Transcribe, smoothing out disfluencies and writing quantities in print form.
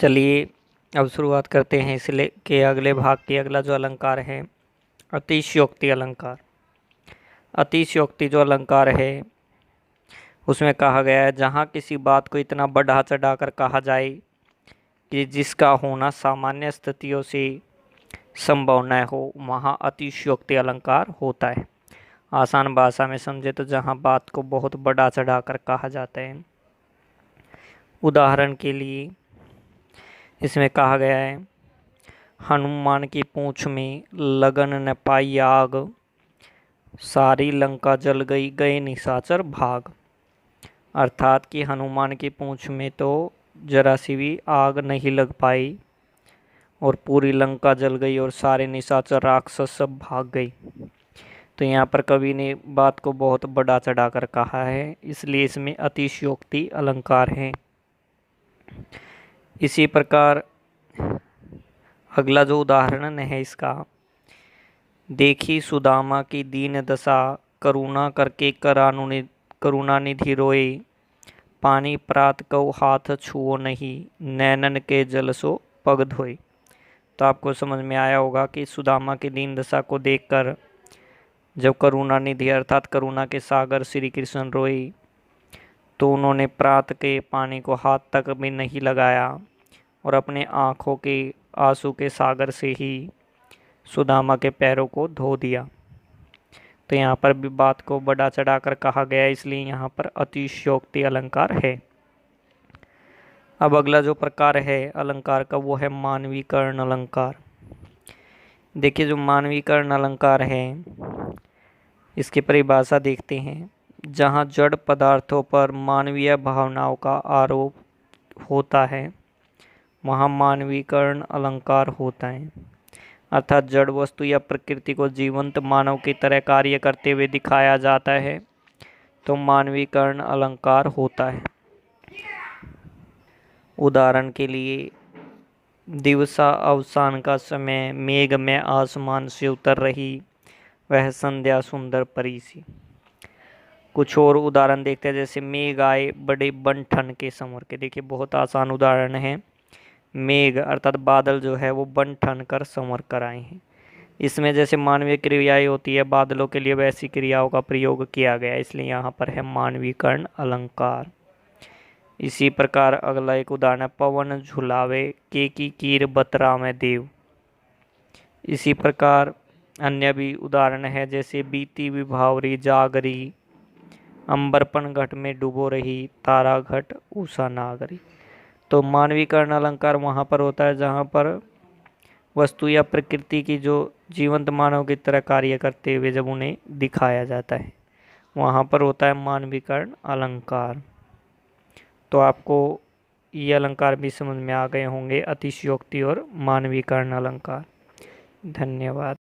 चलिए अब शुरुआत करते हैं इसलिए के अगले भाग की। अगला जो अलंकार है अतिशयोक्ति अलंकार। अतिशयोक्ति जो अलंकार है उसमें कहा गया है जहाँ किसी बात को इतना बढ़ा चढ़ा कर कहा जाए कि जिसका होना सामान्य स्थितियों से संभव न हो, वहाँ अतिशयोक्ति अलंकार होता है। आसान भाषा में समझे तो जहाँ बात को बहुत बढ़ा चढ़ा कर कहा जाता है। उदाहरण के लिए इसमें कहा गया है हनुमान की पूंछ में लगन न पाई आग, सारी लंका जल गई गए निशाचर भाग। अर्थात कि हनुमान की पूंछ में तो जरा सी भी आग नहीं लग पाई और पूरी लंका जल गई और सारे निशाचर राक्षस सब भाग गई। तो यहाँ पर कवि ने बात को बहुत बढ़ा चढ़ा कर कहा है, इसलिए इसमें अतिशयोक्ति अलंकार है। इसी प्रकार अगला जो उदाहरण है इसका, देखी सुदामा की दीन दशा, करुणा करके करुणानिधि रोए, पानी प्रात को हाथ छुओ नहीं, नैनन के जल सो पग धोए। तो आपको समझ में आया होगा कि सुदामा की दीन दशा को देखकर जब करुणानिधि अर्थात करुणा के सागर श्री कृष्ण रोए तो उन्होंने प्रात के पानी को हाथ तक भी नहीं लगाया और अपने आँखों के आंसू के सागर से ही सुदामा के पैरों को धो दिया। तो यहाँ पर भी बात को बढ़ा चढ़ा कर कहा गया, इसलिए यहाँ पर अतिशयोक्ति अलंकार है। अब अगला जो प्रकार है अलंकार का वो है मानवीकरण अलंकार। देखिए जो मानवीकरण अलंकार है इसकी परिभाषा देखते हैं। जहाँ जड़ पदार्थों पर मानवीय भावनाओं का आरोप होता है वहाँ मानवीकरण अलंकार होता है। अर्थात जड़ वस्तु या प्रकृति को जीवंत मानव की तरह कार्य करते हुए दिखाया जाता है तो मानवीकरण अलंकार होता है। उदाहरण के लिए दिवसा अवसान का समय, मेघ में आसमान से उतर रही वह संध्या सुंदर परी सी। कुछ और उदाहरण देखते हैं, जैसे मेघ आए बड़े बन ठन के संवर के। देखिए बहुत आसान उदाहरण है। मेघ अर्थात बादल जो है वो बन ठन कर संवर कर आए हैं। इसमें जैसे मानवीय क्रियाएं होती है बादलों के लिए वैसी क्रियाओं का प्रयोग किया गया, इसलिए यहाँ पर है मानवीकरण अलंकार। इसी प्रकार अगला एक उदाहरण है पवन झुलावे के की कीर बतरा में देव। इसी प्रकार अन्य भी उदाहरण है, जैसे बीती विभावरी जागरी, अंबरपन घट में डूबो रही, तारा घट उषा नागरी। तो मानवीकरण अलंकार वहाँ पर होता है जहाँ पर वस्तु या प्रकृति की जो जीवंत मानव की तरह कार्य करते हुए जब उन्हें दिखाया जाता है वहाँ पर होता है मानवीकरण अलंकार। तो आपको ये अलंकार भी समझ में आ गए होंगे, अतिशयोक्ति और मानवीकरण अलंकार। धन्यवाद।